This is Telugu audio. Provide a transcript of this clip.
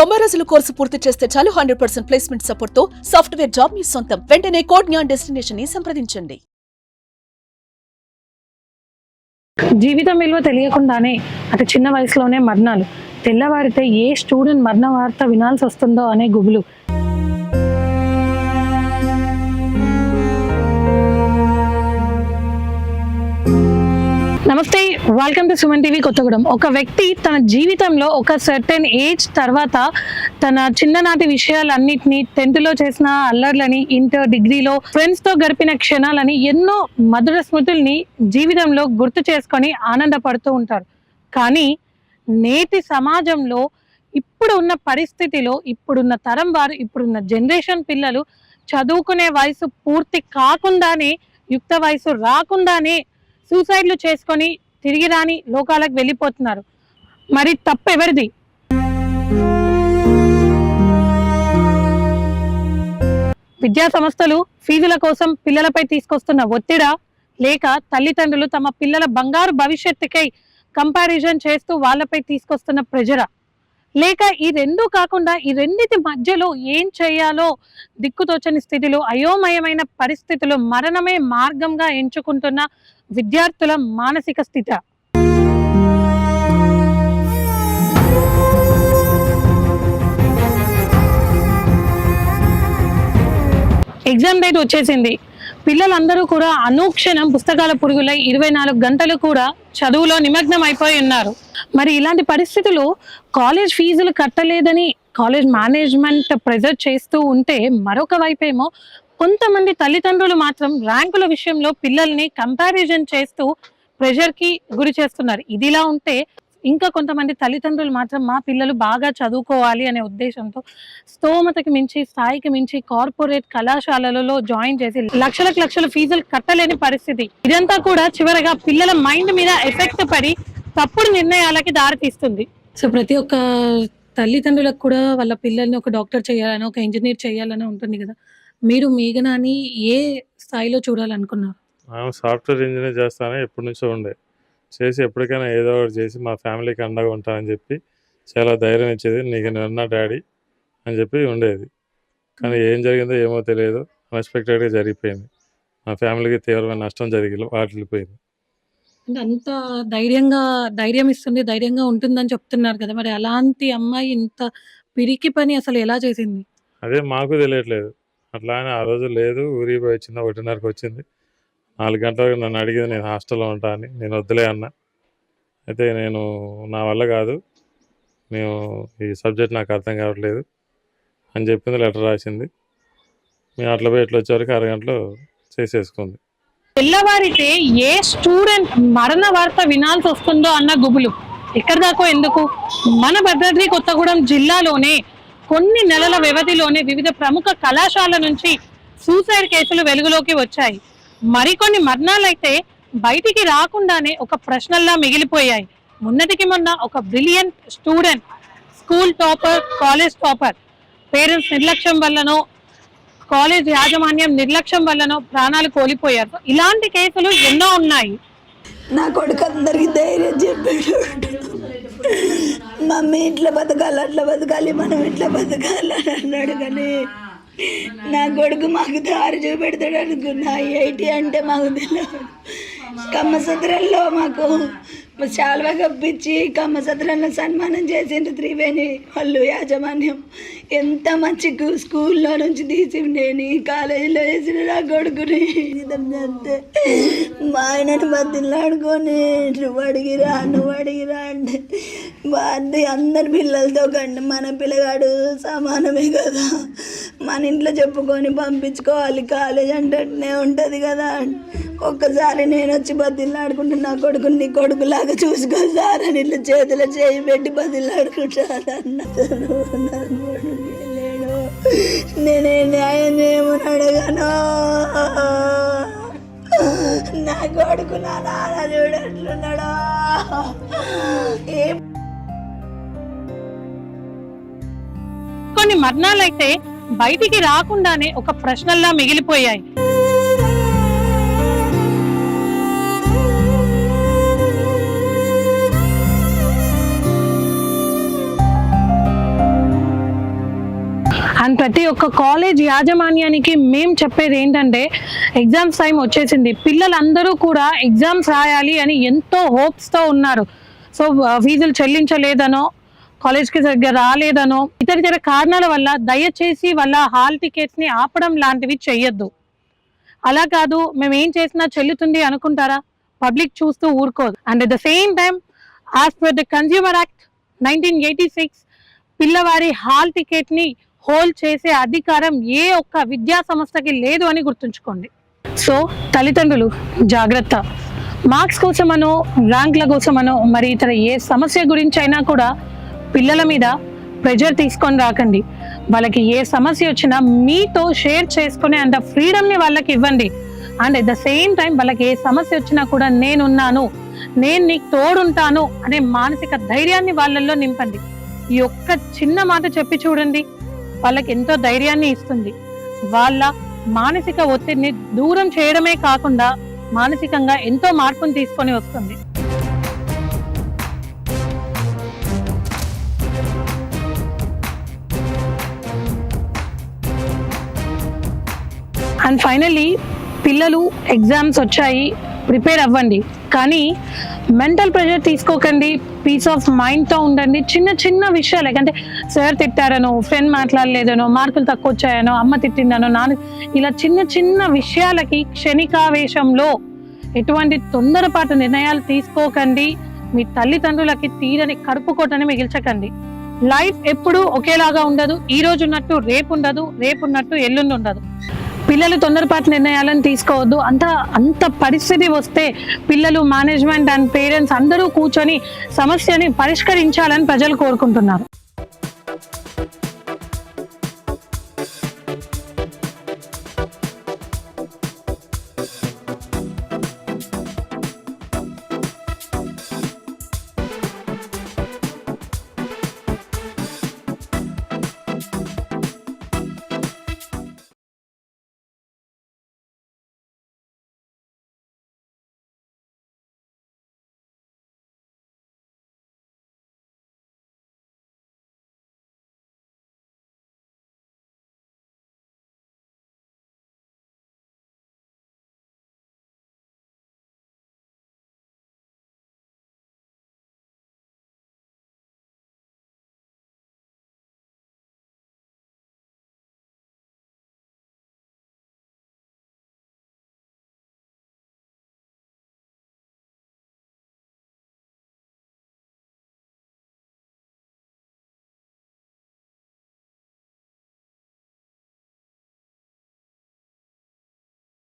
90 రోజుల కోర్సు పూర్తి చేస్తే చాలు 100% ప్లేస్మెంట్ సపోర్ట్ తో సాఫ్ట్వేర్ జాబ్ మీ సొంతం. వెంటనే కోడ్ జ్ఞాన్ డెస్టినేషన్ ని సంప్రదించండి. జీవితం విలువ తెలియకుండానే అతి చిన్న వయసులోనే మరణాలు. తెల్లవారితే ఏ స్టూడెంట్ మరణ వార్త వినాల్సి వస్తుందో అనే గుబులు. నమస్తే, welcome to Suman TV Kothagudem. ఒక వ్యక్తి తన జీవితంలో ఒక సర్టెన్ ఏజ్ తర్వాత తన చిన్ననాటి విషయాలన్నింటినీ, 10th లో చేసిన అల్లర్లని, ఇంటర్, డిగ్రీలో ఫ్రెండ్స్ తో గడిపిన క్షణాలని, ఎన్నో మధుర స్మృతుల్ని జీవితంలో గుర్తు చేసుకొని ఆనందపడుతూ ఉంటారు. కానీ నేటి సమాజంలో ఇప్పుడు ఉన్న పరిస్థితిలో, ఇప్పుడున్న తరం వారు, ఇప్పుడున్న జనరేషన్ పిల్లలు చదువుకునే వయసు పూర్తి కాకుండానే, యుక్త వయసు రాకుండానే సూసైడ్లు చేసుకొని తిరిగి రాని లోకాలకు వెళ్ళిపోతున్నారు. మరి తప్పు ఎవరిది? విద్యా సంస్థలు ఫీజుల కోసం పిల్లలపై తీసుకొస్తున్న ఒత్తిడా, లేక తల్లిదండ్రులు తమ పిల్లల బంగారు భవిష్యత్తుకై కంపారిజన్ చేస్తూ వాళ్ళపై తీసుకొస్తున్న ప్రెజరా, లేక ఈ రెండూ కాకుండా ఈ రెండిటి మధ్యలో ఏం చేయాలో దిక్కుతోచని స్థితిలో, అయోమయమైన పరిస్థితులు, మరణమే మార్గంగా ఎంచుకుంటున్న విద్యార్థుల మానసిక స్థితి. ఎగ్జామ్ డేట్ వచ్చేసింది. పిల్లలందరూ కూడా అనుక్షణం పుస్తకాల పురుగులై 24 గంటలు కూడా చదువులో నిమగ్నం అయిపోయి ఉన్నారు. మరి ఇలాంటి పరిస్థితుల్లో కాలేజ్ ఫీజులు కట్టలేదని కాలేజ్ మేనేజ్మెంట్ ప్రెజర్ చేస్తూ ఉంటే, మరొక వైపేమో కొంతమంది తల్లిదండ్రులు మాత్రం ర్యాంకుల విషయంలో పిల్లల్ని కంపారిజన్ చేస్తూ ప్రెషర్కి గురి చేస్తున్నారు. ఇదిలా ఉంటే ఇంకా కొంతమంది తల్లిదండ్రులు మాత్రం మా పిల్లలు బాగా చదువుకోవాలి అనే ఉద్దేశంతో స్తోమతకి మించి, స్థాయికి మించి కార్పొరేట్ కళాశాలలలో జాయిన్ చేసి లక్షల ఫీజులు కట్టలేని పరిస్థితి. ఇదంతా కూడా చివరగా పిల్లల మైండ్ మీద ఎఫెక్ట్ పడి తప్పుడు నిర్ణయాలకి దారితీస్తుంది. సో ప్రతి ఒక్క తల్లిదండ్రులకు కూడా వాళ్ళ పిల్లల్ని ఒక డాక్టర్ చేయాలని, ఒక ఇంజనీర్ చేయాలని ఉంటుంది కదా. మీరు మేఘనాని ఏ స్థాయిలో చూడాలనుకున్నారు? సాఫ్ట్వేర్ ఇంజనీర్ చేస్తానని ఎప్పటి నుంచో ఉండే. చేసి ఎప్పటికైనా ఏదో ఒకటి చేసి మా ఫ్యామిలీకి అండగా ఉంటానని చెప్పి చాలా ధైర్యం ఇచ్చేది. నీకు నిన్న డాడీ అని చెప్పి ఉండేది. కానీ ఏం జరిగిందో ఏమో తెలియదు, అన్ఎక్స్పెక్టెడ్గా జరిగిపోయింది. మా ఫ్యామిలీకి తీవ్రమైన నష్టం వాటిల్లిపోయింది. అంటే అంత ధైర్యం ఇస్తుంది, ధైర్యంగా ఉంటుందని చెప్తున్నారు కదా. మరి అలాంటి అమ్మాయి ఇంత పిరికి పని అసలు ఎలా చేసింది? అదే మాకు తెలియట్లేదు. అట్లా అని ఆ రోజు లేదు, ఊరికి పోయి వచ్చింది. 1:30కి వచ్చింది. 4 గంటలకు నన్ను అడిగింది నేను హాస్టల్లో ఉంటా అని. నేను వద్దులే అన్న. అయితే నేను నా వల్ల కాదు, మేము ఈ సబ్జెక్ట్ నాకు అర్థం కావట్లేదు అని చెప్పింది. లెటర్ రాసింది. మేము అట్లా పోయి ఎట్లా వచ్చేవరకు 6 గంటలు చేసేసుకుంది. తెల్లవారితే ఏ స్టూడెంట్ మరణ వార్త వినాల్సి వస్తుందో అన్న గుబులు. ఎక్కడి దాకో ఎందుకు, మన భద్రాద్రి కొత్తగూడెం జిల్లాలోనే కొన్ని నెలల వ్యవధిలోనే వివిధ ప్రముఖ కళాశాల నుంచి సూసైడ్ కేసులు వెలుగులోకి వచ్చాయి. మరికొన్ని మరణాలైతే బయటికి రాకుండానే ఒక ప్రశ్నల్లా మిగిలిపోయాయి. మొన్నటికి మొన్న ఒక brilliant student, school topper, college topper, parents నిర్లక్ష్యం వల్లనో, కాలేజ్ యాజమాన్యం నిర్లక్ష్యం వల్లనో ప్రాణాలు కోల్పోయారు. ఇలాంటి కేసులు ఎన్నో ఉన్నాయి. నా కొడుకు అందరికి ధైర్యం చెప్పాడు. మమ్మీ ఇట్లా బతకాలి, అట్లా బతకాలి, మనం ఇట్లా బతకాలి అని అన్నాడు. కానీ నా కొడుకు మాకు దారి చూపెడతాడు అనుకున్నా. 80 అంటే మాకు తెలియదు. కమ్మసత్రంలో మాకు శాలువా కప్పించి కమ్మసత్రంలో సన్మానం చేసిండ్రు త్రివేణి వాళ్ళు యాజమాన్యం. ఎంత మంచి స్కూల్లో నుంచి తీసిండేని కాలేజీలో వేసిన నా కొడుకుని అంతే. మా ఆయనని బతిలాడుకొని నువ్వు అడిగిరా అంటే బాధ్య అందరి పిల్లలతో కండి మన పిల్లగాడు సమానమే కదా, మన ఇంట్లో చెప్పుకొని పంపించుకోవాలి. కాలేజ్ అంటే ఉంటుంది కదా. ఒక్కసారి నేను వచ్చి బతిలాడుకుంటే నా కొడుకుని నీ కొడుకులాగా చూసుకో సార్ అని ఇట్లా చేతిలో చేయి పెట్టి బతిలాడుకుంటాను. నేనే న్యాయం చేయమని అడగాను. నా కొడుకు నా నాన్న చూడట్లున్నాడా. కొన్ని మరణాలైతే బయటికి రాకుండానే ఒక ప్రశ్నల్లా మిగిలిపోయాయి. అండ్ ప్రతి ఒక్క కాలేజ్ యాజమాన్యానికి మేము చెప్పేది ఏంటంటే ఎగ్జామ్స్ టైం వచ్చేసింది, పిల్లలందరూ కూడా ఎగ్జామ్స్ రాయాలి అని ఎంతో హోప్స్తో ఉన్నారు. సో ఫీజులు చెల్లించలేదనో, కాలేజ్కి సరిగ్గా రాలేదనో, ఇతర కారణాల వల్ల దయచేసి వాళ్ళ హాల్ టికెట్స్ని ఆపడం లాంటివి చెయ్యొద్దు. అలా కాదు మేము ఏం చేసినా చెల్లుతుంది అనుకుంటారా? పబ్లిక్ చూస్తూ ఊరుకోదు. And at the same time as per the consumer act 1986 పిల్లవారి హాల్ టికెట్ని హోల్డ్ చేసే అధికారం ఏ ఒక్క విద్యా సంస్థకి లేదు అని గుర్తుంచుకోండి. సో తల్లిదండ్రులు జాగ్రత్త. మార్క్స్ కోసమనో, ర్యాంక్ల కోసమనో, మరి ఇతర ఏ సమస్య గురించి అయినా కూడా పిల్లల మీద ప్రెజర్ తీసుకొని రాకండి. వాళ్ళకి ఏ సమస్య వచ్చినా మీతో షేర్ చేసుకునే అంత ఫ్రీడమ్ని వాళ్ళకి ఇవ్వండి. And at the same time వాళ్ళకి ఏ సమస్య వచ్చినా కూడా నేనున్నాను, నేను నీకు తోడుంటాను అనే మానసిక ధైర్యాన్ని వాళ్ళల్లో నింపండి. ఈ ఒక్క చిన్న మాట చెప్పి చూడండి, వాళ్ళకి ఎంతో ధైర్యాన్ని ఇస్తుంది. వాళ్ళ మానసిక ఒత్తిడిని దూరం చేయడమే కాకుండా మానసికంగా ఎంతో మార్పును తీసుకొని వస్తుంది. అండ్ ఫైనల్లీ పిల్లలు ఎగ్జామ్స్ వచ్చాయి, ప్రిపేర్ అవ్వండి, కానీ మెంటల్ ప్రెషర్ తీసుకోకండి. పీస్ ఆఫ్ మైండ్తో ఉండండి. చిన్న చిన్న విషయాలు, అంటే సార్ తిట్టారనో, ఫ్రెండ్ మాట్లాడలేదనో, మార్కులు తక్కువ వచ్చాయనో, అమ్మ తిట్టిందనో, నాన్న, ఇలా చిన్న చిన్న విషయాలకి క్షణికావేశంలో ఎటువంటి తొందరపాటు నిర్ణయాలు తీసుకోకండి. మీ తల్లిదండ్రులకి తీరని కడుపు కొట్టని మిగిల్చకండి. లైఫ్ ఎప్పుడూ ఒకేలాగా ఉండదు. ఈ రోజు ఉన్నట్టు రేపు ఉండదు, రేపు ఉన్నట్టు ఎల్లుండి ఉండదు. పిల్లలు తొందరపాటు నిర్ణయాలను తీసుకోవద్దు. అంత పరిస్థితి వస్తే పిల్లలు, మేనేజ్మెంట్ అండ్ పేరెంట్స్ అందరూ కూర్చొని సమస్యని పరిష్కరించాలని ప్రజలు కోరుకుంటున్నారు.